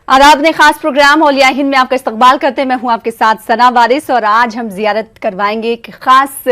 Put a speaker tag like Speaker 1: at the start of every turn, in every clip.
Speaker 1: और आपने खास प्रोग्राम औलिया हिंद में आपका इस्तकबाल करते हैं। मैं हूं आपके साथ सना वारिस और आज हम जियारत करवाएंगे एक खास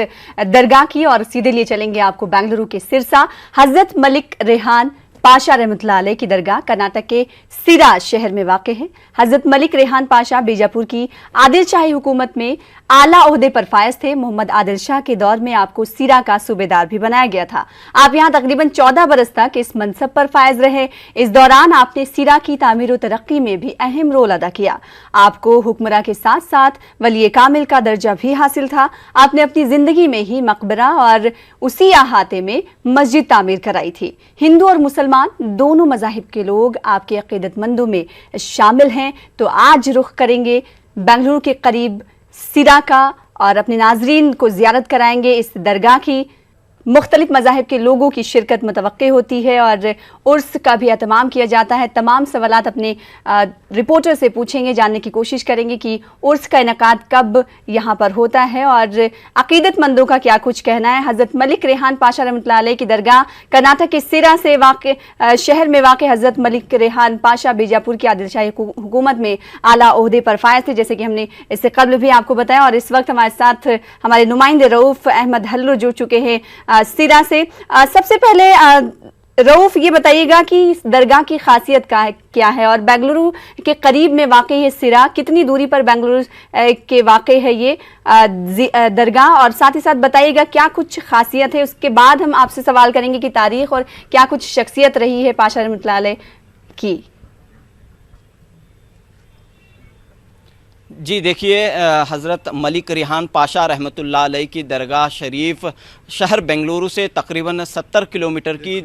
Speaker 1: दरगाह की और सीधे लिए चलेंगे आपको बेंगलुरु के सिरसा। हजरत मलिक रेहान पाशा रहमतुल्लाह अलैह की दरगाह कर्नाटक के सिरा शहर में वाक़ है। हजरत मलिक रेहान पाशा बीजापुर की आदिल शाही हुकूमत में आला ओहदे पर फायज थे। मोहम्मद आदिल शाह के दौर में आपको सिरा का सूबेदार भी बनाया गया था। आप यहाँ तकरीबन 14 बरस तक इस मनसब पर फायज रहे। इस दौरान आपने सिरा की तामीर और तरक्की में भी अहम रोल अदा किया। आपको हुक्मरां के साथ साथ वली कामिल का दर्जा भी हासिल था। आपने अपनी जिंदगी में ही मकबरा और उसी अहाते में मस्जिद तामीर कराई थी। हिंदू और मुसलमान दोनों मज़ाहिब के लोग आपके अक़ीदतमंदों में शामिल हैं। तो आज रुख करेंगे बेंगलुरु के करीब सिरा का और अपने नाजरीन को ज़ियारत कराएंगे इस दरगाह की। मुख्तलिफ मज़ाहिब के लोगों की शिरकत मुतवक्के होती है और उर्स का भी एहतमाम किया जाता है। तमाम सवालात अपने रिपोर्टर से पूछेंगे, जानने की कोशिश करेंगे कि उर्स का इनकाद कब यहाँ पर होता है और अक़ीदतमंदों का क्या कुछ कहना है। हज़रत मलिक रेहान पाशा रहमतुल्लाह अलैह की दरगाह कर्नाटक के सिरा से शहर में वाक़ हज़रत मलिक रेहान पाशा बीजापुर की आदिल शाही हुकूमत में आला ओहदे पर फायज थे, जैसे कि हमने इससे कबल भी आपको बताया। और इस वक्त हमारे साथ हमारे नुमाइंदे रऊफ़ अहमद हल्लुर जुड़ चुके हैं सिरा से। सबसे पहले रऊफ ये बताइएगा कि इस दरगाह की खासियत क्या है और बेंगलुरु के करीब में वाक़ई है सिरा, कितनी दूरी पर बेंगलुरु के वाक़ई है ये दरगाह, और साथ ही साथ बताइएगा क्या कुछ खासियत है। उसके बाद हम आपसे सवाल करेंगे कि तारीख और क्या कुछ शख्सियत रही है पाशा रहमतुल्लाह अलैह की।
Speaker 2: जी देखिए, हज़रत मलिक रेहान पाशा रहमतुल्लाह अलैह की दरगाह शरीफ शहर बेंगलुरु से तकरीबन 70 किलोमीटर की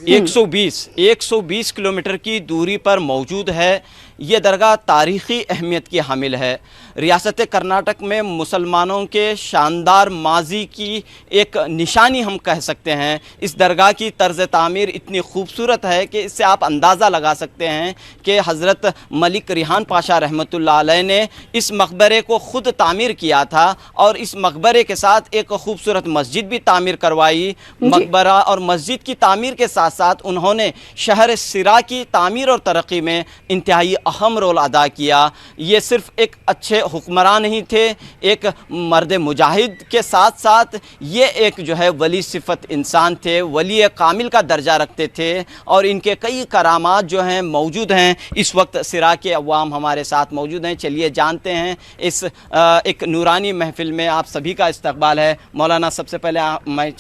Speaker 2: 120 किलोमीटर की दूरी पर मौजूद है। ये दरगाह तारीख़ी अहमियत की हामिल है। रियासत कर्नाटक में मुसलमानों के शानदार माजी की एक निशानी हम कह सकते हैं। इस दरगाह की तर्ज़ तामीर इतनी खूबसूरत है कि इससे आप अंदाज़ा लगा सकते हैं कि हज़रत मलिक रेहान पाशा रहमतुल्लाह अलैह ने इस मकबरे को ख़ुद तामीर किया था और इस मकबरे के साथ एक खूबसूरत मस्जिद भी तामीर करवाई। मकबरा और मस्जिद की तामीर के साथ साथ उन्होंने शहर सिरा की तामीर और तरक्की में इंतहाई अहम रोल अदा किया। ये सिर्फ़ एक अच्छे हुक्मरान नहीं थे, एक मर्द मुजाहिद के साथ साथ ये एक जो है वली सिफत इंसान थे, वली कामिल का दर्जा रखते थे और इनके कई करामात जो हैं मौजूद हैं। इस वक्त सिरा के अवाम हमारे साथ मौजूद हैं। चलिए जानते हैं इस एक नूरानी महफिल में आप सभी का इस्तकबाल है। मौलाना, सबसे पहले मैं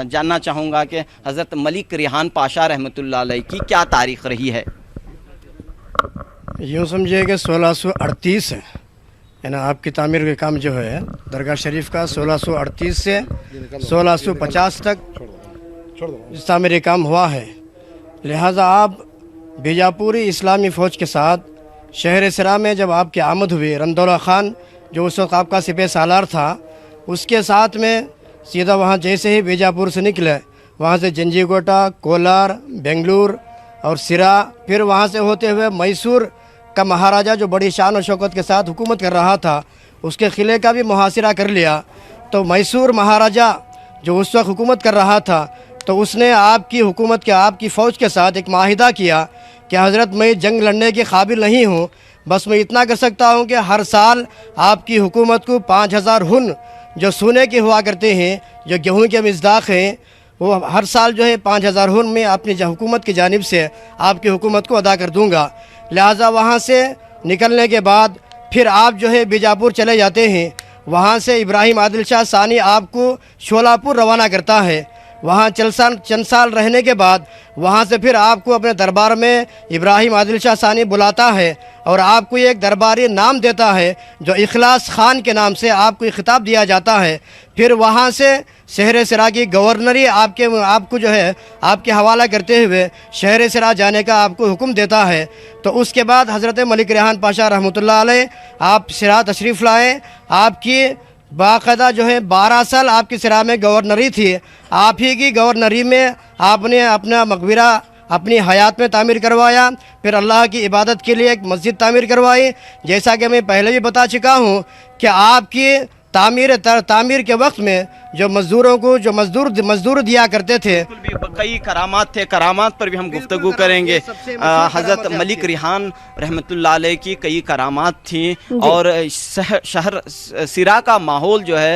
Speaker 2: जानना चाहूँगा कि हज़रत मलिक रेहान पाशा रहमतुल्लाह अलैह की क्या तारीख़ रही है।
Speaker 3: यूँ समझिए कि 1638 है ना, आपकी तामीर का काम जो है दरगाह शरीफ का 1638 से 1650 तक इस तामीर काम हुआ है। लिहाजा आप बीजापुरी इस्लामी फ़ौज के साथ शहर सिरा में जब आपकी आमद हुई, रंदौला ख़ान जो उस वक्त आपका सिपह सालार था, उसके साथ में सीधा वहाँ जैसे ही बीजापुर से निकले, वहाँ से जंजीगोटा, कोलार, बेंगलुरु और सिरा, फिर वहाँ से होते हुए मैसूर का महाराजा जो बड़ी शान और शौकत के साथ हुकूमत कर रहा था, उसके क़िले का भी मुहासिरा कर लिया। तो मैसूर महाराजा जो उस वक्त हुकूमत कर रहा था, तो उसने आपकी हुकूमत के आपकी फ़ौज के साथ एक माहिदा किया कि हज़रत मैं जंग लड़ने के काबिल नहीं हूँ, बस मैं इतना कर सकता हूँ कि हर साल आपकी हुकूमत को 5000 हुन जो सोने के हुआ करते हैं, जो गेहूँ के मिज़दाक़ हैं, वो हर साल जो है 5000 हुन में अपनी हुकूमत की जानिब से आपकी हुकूमत को अदा कर दूँगा। लिहाजा वहाँ से निकलने के बाद फिर आप जो है बीजापुर चले जाते हैं। वहाँ से इब्राहिम आदिल शाह सानी आपको शोलापुर रवाना करता है। वहाँ चंद साल रहने के बाद वहाँ से फिर आपको अपने दरबार में इब्राहिम आदिल शाह सानी बुलाता है और आपको एक दरबारी नाम देता है जो इखलास ख़ान के नाम से आपको खिताब दिया जाता है। फिर वहाँ से शहर सिरा की गवर्नरी आपको जो है आपके हवाला करते हुए शहर सिरा जाने का आपको हुक्म देता है। तो उसके बाद हज़रत मलिक रेहान पाशा रहमतुल्लाह अलैह आप सिरा तशरीफ़ लाए। आपकी बाकायदा जो है 12 साल आपकी सिरा में गवर्नरी थी। आप ही की गवर्नरी में आपने अपना मकबरा अपनी हयात में तामीर करवाया, फिर अल्लाह की इबादत के लिए एक मस्जिद तामीर करवाई। जैसा कि मैं पहले भी बता चुका हूँ कि आपकी तामीर के वक्त में जो मज़दूरों को जो मज़दूर दिया करते थे,
Speaker 2: कई करामात थे, करामात पर भी हम गुफ्तगू करेंगे। हज़रत मलिक रिहान रहमतुल्लाह अलैह की कई करामात थी और शहर सिरा का माहौल जो है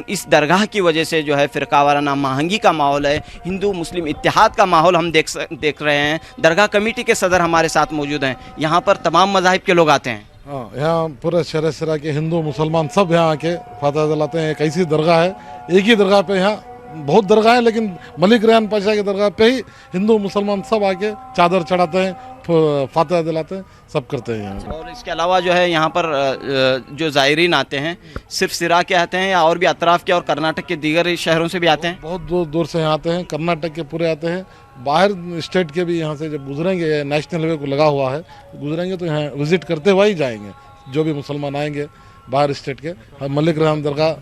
Speaker 2: इस दरगाह की वजह से जो है फ़िरका वाराना महंगी का माहौल है, हिंदू मुस्लिम इत्तेहाद का माहौल हम देख रहे हैं। दरगाह कमेटी के सदर हमारे साथ मौजूद हैं, यहाँ पर तमाम मज़ाहिब के लोग आते हैं।
Speaker 4: हाँ, यहाँ पूरे शहर सिरा के हिंदू मुसलमान सब यहाँ आके फातह दिलाते हैं। एक ऐसी दरगाह है, एक ही दरगाह पे, यहाँ बहुत दरगाह है लेकिन मलिक रिहान पाशा की दरगाह पे ही हिंदू मुसलमान सब आके चादर चढ़ाते हैं, फातह दिलाते हैं, सब करते हैं यहाँ।
Speaker 2: और इसके अलावा जो है यहाँ पर जो ज़ायरीन आते हैं सिर्फ सिरा के आते हैं या और भी अतराफ़ के और कर्नाटक के दीगर शहरों से भी आते हैं?
Speaker 4: बहुत दूर दूर से यहाँ आते हैं, कर्नाटक के पूरे आते हैं, बाहर स्टेट के भी यहाँ से जब गुजरेंगे, नेशनल हाईवे को लगा हुआ है, गुजरेंगे तो यहाँ विजिट करते हुए ही जाएंगे। जो भी मुसलमान आएंगे बाहर स्टेट के, हम मलिक रिहान दरगाह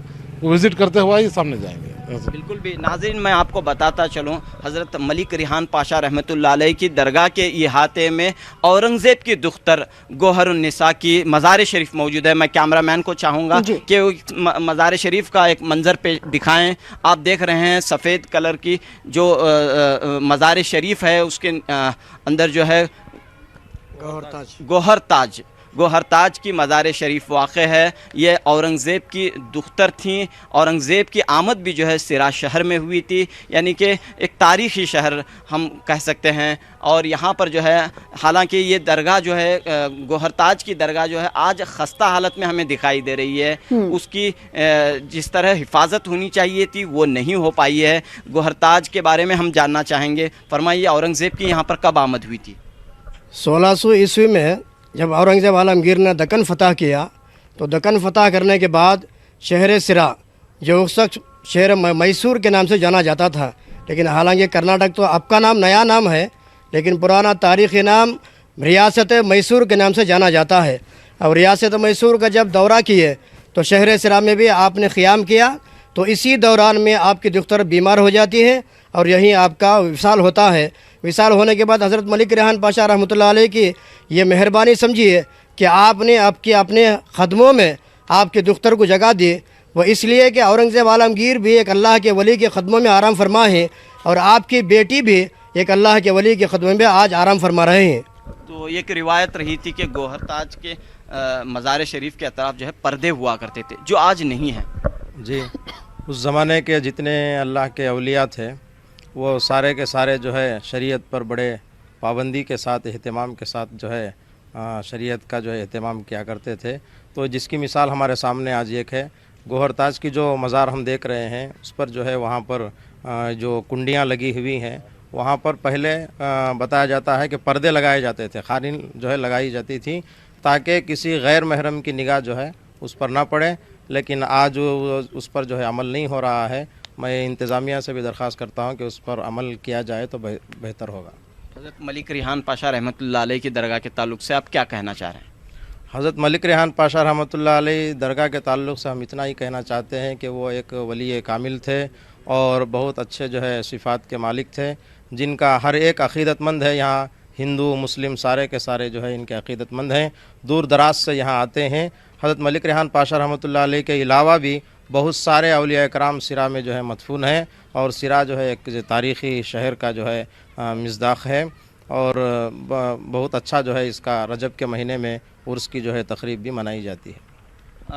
Speaker 4: को विजिट करते हुए ही सामने जाएंगे।
Speaker 2: बिल्कुल भी नाज़रीन, मैं आपको बताता चलूँ, हज़रत मलिक रिहान पाशा रहमतुल्लाह अलैह की दरगाह के इहाते में औरंगज़ेब की दुख्तर गोहरुन्निसा की मज़ार शरीफ मौजूद है। मैं कैमरामैन को चाहूँगा कि मज़ार शरीफ का एक मंज़र पे दिखाएं। आप देख रहे हैं सफ़ेद कलर की जो मज़ार शरीफ है, उसके अंदर जो है गोहर ताज की मज़ार शरीफ वाक़ है। ये औरंगज़ेब की दुख्तर थी। औरंगज़ेब की आमद भी जो है सिरा शहर में हुई थी, यानी कि एक तारीख़ी शहर हम कह सकते हैं। और यहाँ पर जो है, हालांकि ये दरगाह जो है, गोहर ताज की दरगाह जो है आज ख़स्ता हालत में हमें दिखाई दे रही है। उसकी जिस तरह हिफाजत होनी चाहिए थी वो नहीं हो पाई है। गोहर ताज के बारे में हम जानना चाहेंगे। फरमाइए, औरंगज़ेब की यहाँ पर कब आमद हुई थी?
Speaker 3: 1600 ईस्वी में जब औरंगज़ेब आलमगीर ने दक्कन फ़तह किया, तो दक्कन फ़तह करने के बाद शहर सिरा, जो उस वक्त शहर मैसूर के नाम से जाना जाता था, लेकिन हालांकि कर्नाटक तो अब का नाम नया नाम है, लेकिन पुराना तारीख़ी नाम रियासत मैसूर के नाम से जाना जाता है। और रियासत मैसूर का जब दौरा किए तो शहर सिरा में भी आपने क़ियाम किया, तो इसी दौरान में आपकी दुख्तर बीमार हो जाती है और यहीं आपका विसाल होता है। विसाल होने के बाद हज़रत मलिक रिहान पाशा रहमतुल्लाह अलैह की ये मेहरबानी समझिए कि आपने आपके अपने ख़दमों में आपके दुख्तर को जगह दी। वो इसलिए कि औरंगज़ेब आलमगीर भी एक अल्लाह के वली के ख़दमों में आराम फरमा है और आपकी बेटी भी एक अल्लाह के वली के ख़दमों में आज आराम फरमा रहे हैं।
Speaker 2: तो एक रिवायत रही थी कि गोहर ताज के मज़ार शरीफ के अतराफ़ जो है पर्दे हुआ करते थे, जो आज नहीं है।
Speaker 5: जी, उस ज़माने के जितने अल्लाह के औलिया थे वो सारे के सारे जो है शरीयत पर बड़े पाबंदी के साथ, एहतमाम के साथ जो है शरीयत का जो है एहतमाम किया करते थे। तो जिसकी मिसाल हमारे सामने आज एक है। गोहर ताज की जो मज़ार हम देख रहे हैं उस पर जो है वहाँ पर जो कुंडियाँ लगी हुई हैं, वहाँ पर पहले बताया जाता है कि पर्दे लगाए जाते थे, खारिन जो है लगाई जाती थी ताकि किसी गैर महरम की निगाह जो है उस पर ना पड़े। लेकिन आज उस पर जो है अमल नहीं हो रहा है। मैं इंतज़ामिया से भी दरख्वास्त करता हूँ कि उस पर अमल किया जाए तो बेहतर होगा।
Speaker 2: हज़रत मलिक रिहान पाशा रहमतुल्लाह अलैह की दरगाह के ताल्लुक़ से आप क्या कहना चाह रहे हैं?
Speaker 5: हज़रत मलिक रिहान पाशा रहमतुल्लाह अलैह दरगाह के ताल्लुक़ से हम इतना ही कहना चाहते हैं कि वो एक वली कामिल थे और बहुत अच्छे जो है सिफ़ात के मालिक थे, जिनका हर एक अक़ीदतमंद है। यहाँ हिंदू मुस्लिम सारे के सारे जो है इनके अक़ीदतमंद हैं, दूर दराज से यहाँ आते हैं। हज़रत मलिक रिहान पाशा रहमतुल्लाह अलैह के अलावा भी बहुत सारे औलिया कराम सिरा में जो है मदफून हैं और सिरा जो है एक तारीख़ी शहर का जो है मिज़दाक़ है और बहुत अच्छा जो है इसका रजब के महीने में उर्स की जो है तक़रीब भी मनाई जाती है।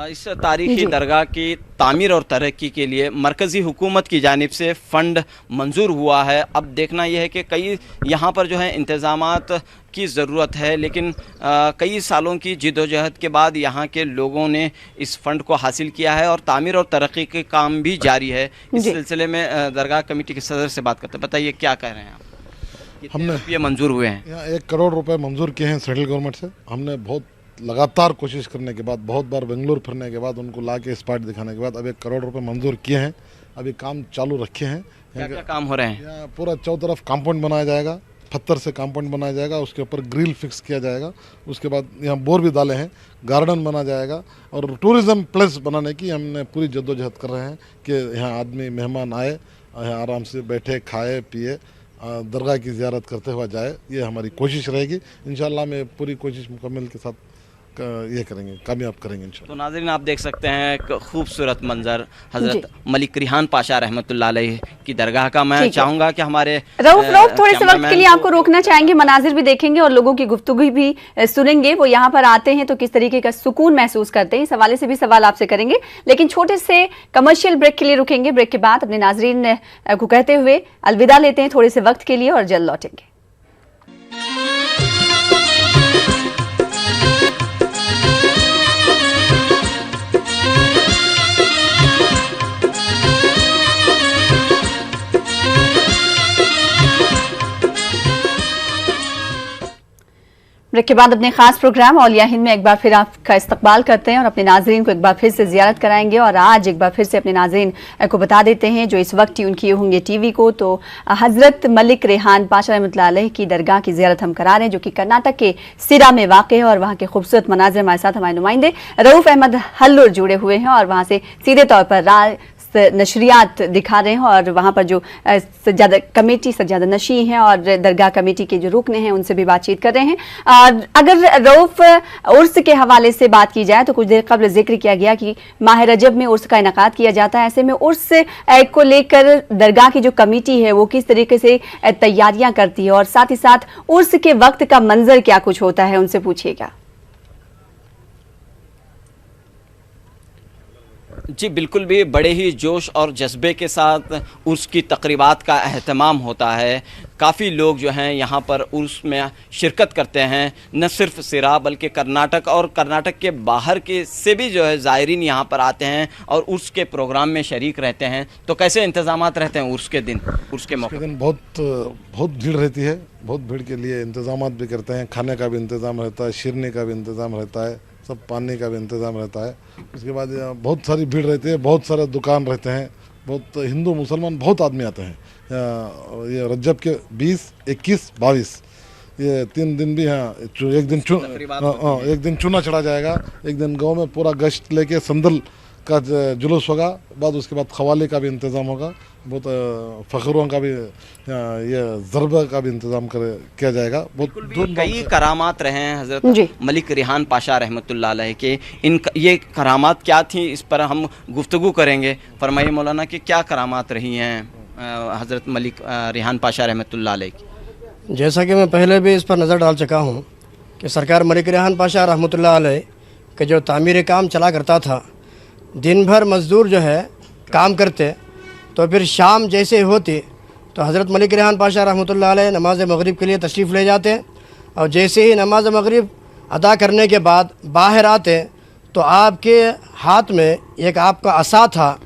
Speaker 2: इस तारीख़ी दरगाह की तामीर और तरक्की के लिए मरकज़ी हुकूमत की जानिब से फ़ंड मंजूर हुआ है। अब देखना यह है कि कई यहाँ पर जो है इंतज़ामात की ज़रूरत है, लेकिन कई सालों की जिद्दोजहद के बाद यहाँ के लोगों ने इस फ़ंड को हासिल किया है और तामीर और तरक्की के काम भी जारी है। इस सिलसिले में दरगाह कमेटी के सदर से बात करते हैं। बताइए क्या कह रहे हैं आप?
Speaker 4: हमने
Speaker 2: ये मंजूर हुए हैं?
Speaker 4: यहाँ 1 करोड़ रुपए मंजूर किए हैं सेंट्रल गवर्नमेंट से। हमने बहुत लगातार कोशिश करने के बाद, बहुत बार बेंगलुरु फिरने के बाद, उनको ला के स्पॉट दिखाने के बाद अब 1 करोड़ रुपए मंजूर किए हैं। अभी काम चालू रखे हैं।
Speaker 2: क्या काम हो रहे हैं?
Speaker 4: यहाँ पूरा चारों तरफ कंपाउंड बनाया जाएगा, पत्थर से कंपाउंड बनाया जाएगा, उसके ऊपर ग्रिल फिक्स किया जाएगा। उसके बाद यहाँ बोर भी डाले हैं, गार्डन बना जाएगा और टूरिज़्म प्लेस बनाने की हमने पूरी जद्दोजहद कर रहे हैं कि यहाँ आदमी मेहमान आए, यहाँ आराम से बैठे, खाए पिए, दरगाह की ज़ियारत करते हुए जाए। ये हमारी कोशिश रहेगी। इंशाअल्लाह मैं पूरी कोशिश मुकम्मल के साथ ये करेंगे, कामयाब करेंगे इंशाल्लाह।
Speaker 2: तो नाज़रीन आप देख सकते हैं एक खूबसूरत मंजर हज़रत मलिक रिहान पाशा रहमतुल्लाह अलैह की दरगाह का। मैं चाहूँगा कि हमारे
Speaker 1: रऊफ थोड़े से वक्त के लिए आपको रोकना चाहेंगे, मनाजिर भी देखेंगे और लोगों की गुफ्तगू भी सुनेंगे। वो यहाँ पर आते हैं तो किस तरीके का सुकून महसूस करते हैं, इस हवाले से भी सवाल आपसे करेंगे, लेकिन छोटे से कमर्शियल ब्रेक के लिए रुकेंगे। ब्रेक के बाद अपने नाजरीन को कहते हुए अलविदा लेते हैं थोड़े से वक्त के लिए और जल्द लौटेंगे। ब्रेक के बाद अपने खास प्रोग्राम औलिया हिंद में एक बार फिर आपका इस्तकबाल करते हैं और अपने नाजरीन को एक बार फिर से ज़ियारत कराएंगे। और आज एक बार फिर से अपने नाजरीन को बता देते हैं जो इस वक्त ट्यून किए होंगे टीवी को, तो हज़रत मलिक रिहान पाशा रहमतुल्लाह अलैह की दरगाह की ज़ियारत हम करा रहे हैं जो कि कर्नाटक के सिरा में वाक़ है। और वहाँ के खूबसूरत मनाज़िर हमारे साथ हमारे नुमाइंदे रऊफ अहमद हल्लुर जुड़े हुए हैं और वहाँ से सीधे तौर पर नशरियात दिखा रहे हैं। और वहाँ पर जो सज्जादा कमेटी सज्जादा नशी हैं और दरगाह कमेटी के जो रुकने हैं उनसे भी बातचीत कर रहे हैं। और अगर रऊफ उर्स के हवाले से बात की जाए तो कुछ देर कबल जिक्र किया गया कि माह रजब में उर्स का इनकाद किया जाता है। ऐसे में उर्स को लेकर दरगाह की जो कमेटी है वो किस तरीके से तैयारियां करती है और साथ ही साथ उर्स के वक्त का मंजर क्या कुछ होता है, उनसे पूछिएगा।
Speaker 2: जी बिल्कुल भी बड़े ही जोश और जज्बे के साथ उर्स की तकरीबात का अहतमाम होता है। काफ़ी लोग जो हैं यहाँ पर उर्स में शिरकत करते हैं, न सिर्फ सिरा बल्कि कर्नाटक और कर्नाटक के बाहर के से भी जो है ज़ायरीन यहाँ पर आते हैं और उर्स के प्रोग्राम में शरीक रहते हैं। तो कैसे इंतज़ामात रहते हैं उर्स के दिन, उर्स के मौके?
Speaker 4: दिन बहुत भीड़ रहती है, बहुत भीड़ के लिए इंतज़ामात भी करते हैं, खाने का भी इंतज़ाम रहता है, शिरने का भी इंतज़ाम रहता है, सब पानी का भी इंतज़ाम रहता है। उसके बाद बहुत सारी भीड़ रहती है, बहुत सारे दुकान रहते हैं, बहुत हिंदू मुसलमान बहुत आदमी आते हैं। ये रजब के 20, 21, 22 ये 3 दिन भी हैं। एक दिन चूना चढ़ा जाएगा, एक दिन गांव में पूरा गश्त लेके संदल का जुलूस होगा, बाद उसके बाद खवाले का भी इंतज़ाम होगा, बहुत फ़खरों का भी ये ज़रबा का भी इंतज़ाम किया जाएगा। बहुत
Speaker 2: कई करामात रहे हैं हज़रत मलिक रिहान पाशा रहमतुल्लाह अलैह के। ये करामात क्या थी, इस पर हम गुफ्तगू करेंगे। फरमाइए मौलाना कि क्या करामात रही हैं हज़रत मलिक रिहान पाशा रहमतुल्लाह अलैह की?
Speaker 3: जैसा कि मैं पहले भी इस पर नज़र डाल चुका हूँ कि सरकार मलिक रिहान पाशा रहमतुल्लाह अलैह के जो तामीर काम चला करता था, दिन भर मज़दूर जो है काम करते, तो फिर शाम जैसे होती तो हज़रत मलिक रिहान पाशा रहमतुल्लाह अलैह नमाज मगरिब के लिए तशरीफ़ ले जाते और जैसे ही नमाज मगरिब अदा करने के बाद बाहर आते तो आपके हाथ में एक आपका असा था,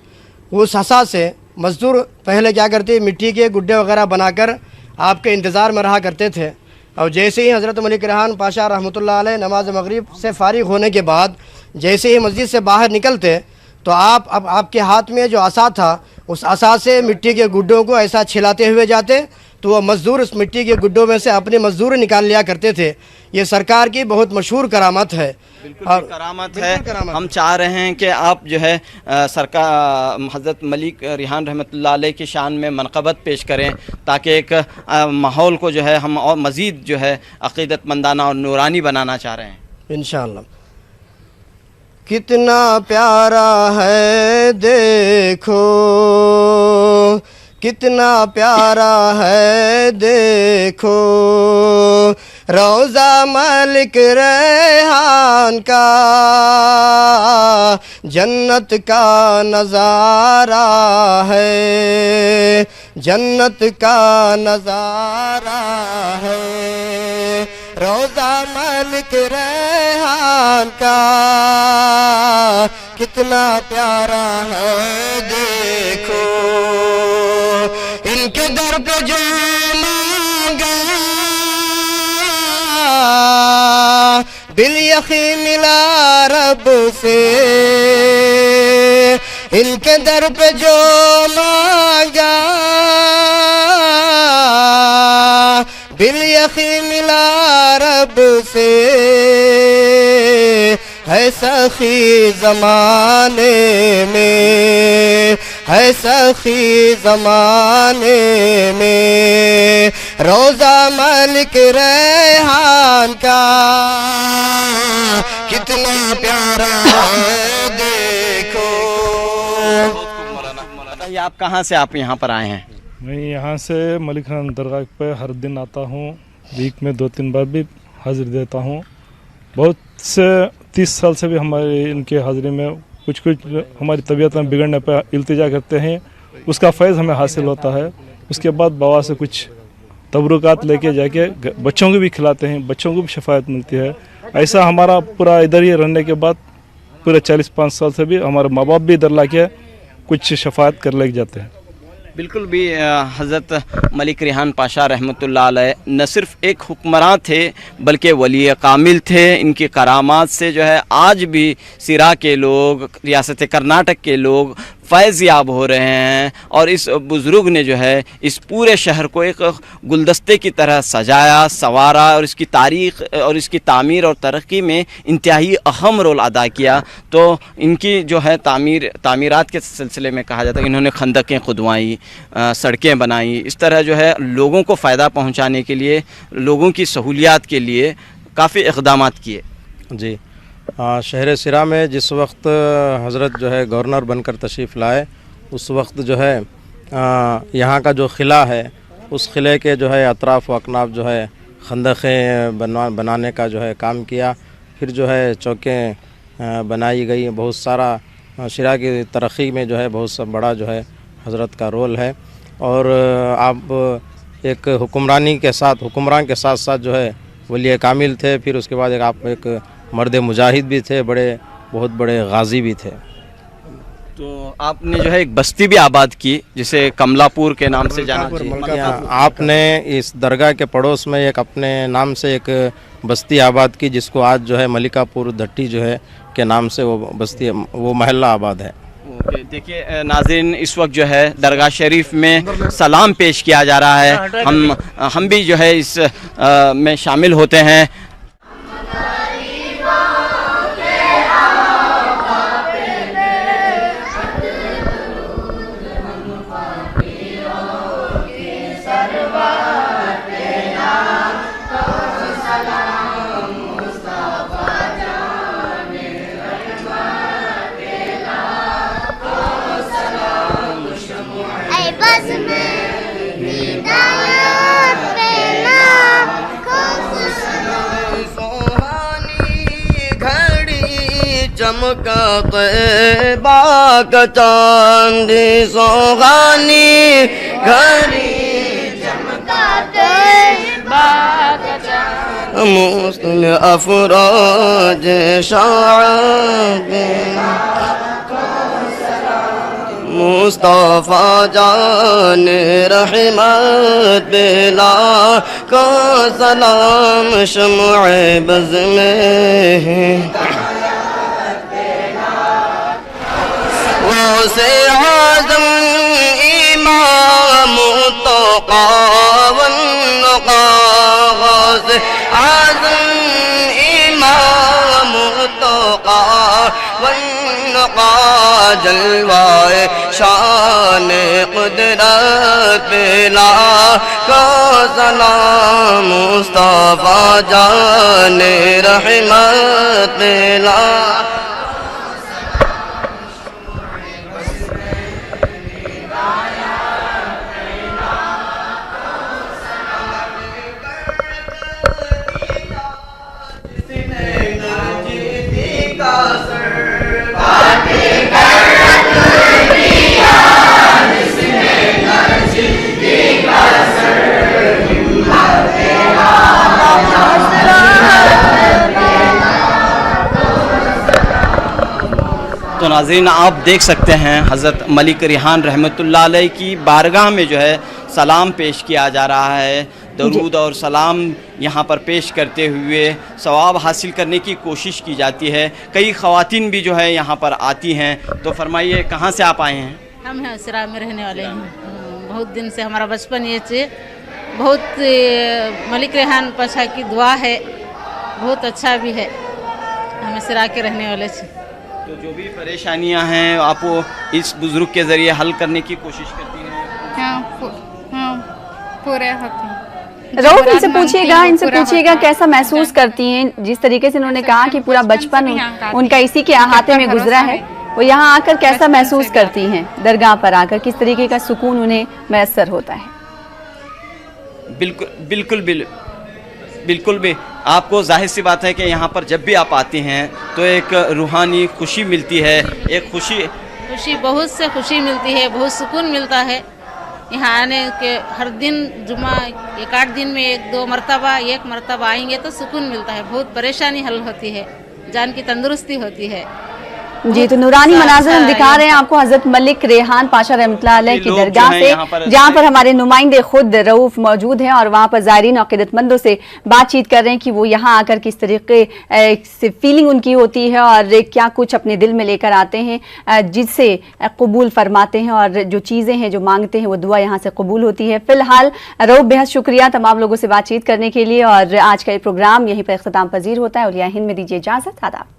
Speaker 3: उस असा से मज़दूर पहले क्या करते, मिट्टी के गुड्डे वगैरह बनाकर आपके इंतज़ार में रहा करते थे। और जैसे ही हज़रत मलिक रिहान पाशा रहमतुल्लाह अलैह नमाज मगरिब से फ़ारिग होने के बाद जैसे ही मस्जिद से बाहर निकलते तो आपके हाथ में जो असा था उस असा से मिट्टी के गुड्डों को ऐसा छिलाते हुए जाते तो वो मज़दूर उस मिट्टी के गुड्डों में से अपनी मज़दूरी निकाल लिया करते थे। ये सरकार की बहुत मशहूर करामत है।
Speaker 2: और करामत है। हम चाह रहे हैं कि आप जो है सरकार हज़रत मलिक रिहान रहमतुल्लाह अलैह की शान में मनक़बत पेश करें ताकि एक माहौल को जो है हम और मज़ीद जो है अक़ीदतमंदाना और नूरानी बनाना चाह रहे हैं
Speaker 3: इंशाअल्लाह। कितना प्यारा है देखो, कितना प्यारा है देखो, रोज़ा मलिक रेहान का जन्नत का नज़ारा है, जन्नत का नज़ारा है, रोज़ा मलिक रेहान का कितना प्यारा है देखो। इनके दर पे जो मांगा बिल यकीन मिला रब से, इनके दर पे जो मांगा बिल यकीन मिला रब से, है सखी ज़माने में, है सखी ज़माने में, रोज़ा मलिक रेहान का
Speaker 6: کتنا پیارا ہے دیکھو.
Speaker 2: یہ آپ کہاں سے آپ یہاں پر آئے ہیں؟
Speaker 7: میں یہاں سے ملک رحان درگاہ پہ ہر دن آتا ہوں، ویک میں 2-3 بار بھی حاضر دیتا ہوں. بہت سے 30 سال سے بھی ہمارے ان کے حاضری میں کچھ ہماری طبیعت میں بگڑنے پہ التجا کرتے ہیں، اس کا فیض ہمیں حاصل ہوتا ہے. اس کے بعد بابا سے کچھ تبرکات لے کے جا کے بچوں کو بھی کھلاتے ہیں، بچوں کو بھی شفایت ملتی ہے. ایسا ہمارا پورا ادھر ہی رہنے کے بعد پورے 40-5 سال سے بھی ہمارے ماں باپ بھی ادھر لا کے کچھ شفاعت کر لے جاتے ہیں.
Speaker 2: بالکل بھی حضرت ملک ریحان پاشا رحمۃ اللہ علیہ نہ صرف ایک حکمراں تھے بلکہ ولی کامل تھے. ان کی کرامات سے جو ہے آج بھی سرا کے لوگ، ریاست کرناٹک کے لوگ فیض یاب ہو رہے ہیں. اور اس بزرگ نے جو ہے اس پورے شہر کو ایک گلدستے کی طرح سجایا، سنوارا اور اس کی تاریخ اور اس کی تعمیر اور ترقی میں انتہائی اہم رول ادا کیا. تو ان کی جو ہے تعمیرات کے سلسلے میں کہا جاتا ہے کہ انہوں نے خندقیں کھدوائیں، سڑکیں بنائیں. اس طرح جو ہے لوگوں کو فائدہ پہنچانے کے لیے، لوگوں کی سہولیات کے لیے کافی اقدامات کیے.
Speaker 5: جی شہر سرا میں جس وقت حضرت جو ہے گورنر بن کر تشریف لائے، اس وقت جو ہے یہاں کا جو قلعہ ہے، اس قلعے کے جو ہے اطراف و اکناف جو ہے خندقیں بنانے کا جو ہے کام کیا. پھر جو ہے چوکیں بنائی گئی. بہت سارا سرا کی ترقی میں جو ہے بہت سا بڑا جو ہے حضرت کا رول ہے. اور آپ ایک حکمران کے ساتھ ساتھ جو ہے ولی کامل تھے. پھر اس کے بعد آپ ایک مرد مجاہد بھی تھے، بہت بڑے غازی بھی تھے.
Speaker 2: تو آپ نے جو ہے ایک بستی بھی آباد کی جسے کملا پور کے نام سے جانا جاتا ہے.
Speaker 5: آپ نے اس درگاہ کے پڑوس میں ایک اپنے نام سے ایک بستی آباد کی، جس کو آج جو ہے ملکہ پور دھٹی جو ہے کے نام سے وہ محلہ آباد ہے.
Speaker 2: دیکھیے ناظرین، اس وقت جو ہے درگاہ شریف میں سلام پیش کیا جا رہا ہے. ہم بھی جو ہے اس میں شامل ہوتے ہیں.
Speaker 6: چمکا طیبہ کا چاند سوغانی گھڑی، چمکا طیبہ کا چاند مستل افراج شاعب مصطفیٰ جان رحمت بلا کو سلام شمع بز میں سے اعظم امام تقی والنقی، سے اعظم امام تقی والنقی، جلوہ شان قدرت بلا کو سلام مصطفیٰ جان رحمت بلا.
Speaker 2: تو ناظرین، آپ دیکھ سکتے ہیں حضرت ملک ریحان رحمۃ اللہ علیہ کی بارگاہ میں جو ہے سلام پیش کیا جا رہا ہے. درود اور سلام یہاں پر پیش کرتے ہوئے ثواب حاصل کرنے کی کوشش کی جاتی ہے. کئی خواتین بھی جو ہے یہاں پر آتی ہیں. تو فرمائیے کہاں سے آپ آئے ہیں؟
Speaker 8: ہم ہیں سرا میں رہنے والے ہیں. بہت دن سے ہمارا بچپن یہ سے بہت ملک ریحان پاشا کی دعا ہے، بہت اچھا بھی ہے. ہمیں سرا کے رہنے والے سے
Speaker 2: تو جو بھی پریشانیاں ہیں آپ اس بزرگ کے ذریعے حل کرنے کی کوشش کرتی ہیں؟
Speaker 9: ہاں پورے ہوتے ہیں.
Speaker 1: रऊफ, इनसे पूछिएगा कैसा महसूस करती हैं, जिस तरीके से उन्होंने कहा कि पूरा बचपन उनका इसी के अहाते में गुजरा है, वो यहाँ आकर कैसा महसूस करती हैं, दरगाह पर आकर किस तरीके का सुकून उन्हें मैसर होता है?
Speaker 2: बिल्कुल भी आपको जाहिर सी बात है कि यहाँ पर जब भी आप आती हैं तो एक रूहानी खुशी मिलती है, एक खुशी
Speaker 8: बहुत से खुशी मिलती है, बहुत सुकून मिलता है। यहाँ आने के हर दिन जुमा 1-8 दिन में 1 मरतबा आएंगे तो सुकून मिलता है, बहुत परेशानी हल होती है, जान की तंदुरुस्ती होती है।
Speaker 1: जी, तो नूरानी मनाज़र हम दिखा रहे हैं आपको हज़रत मलिक रेहान पाशा रहमतुल्लाह अलैह की दरगाह से, जहाँ पर हमारे नुमाइंदे खुद रऊफ मौजूद हैं और वहाँ पर ज़ायरीन और अक़ीदतमंदों से बातचीत कर रहे हैं कि वो यहाँ आकर किस तरीके से फीलिंग उनकी होती है और क्या कुछ अपने दिल में लेकर आते हैं जिससे कबूल फरमाते हैं, और जो चीज़ें हैं जो मांगते हैं वो दुआ यहाँ से कबूल होती है। फ़िलहाल रऊफ बेहद शुक्रिया तमाम लोगों से बातचीत करने के लिए, और आज का ये प्रोग्राम यहीं पर इख्तिताम पजीर होता है। औलिया हिंद में दीजिए इजाज़त, आदाब।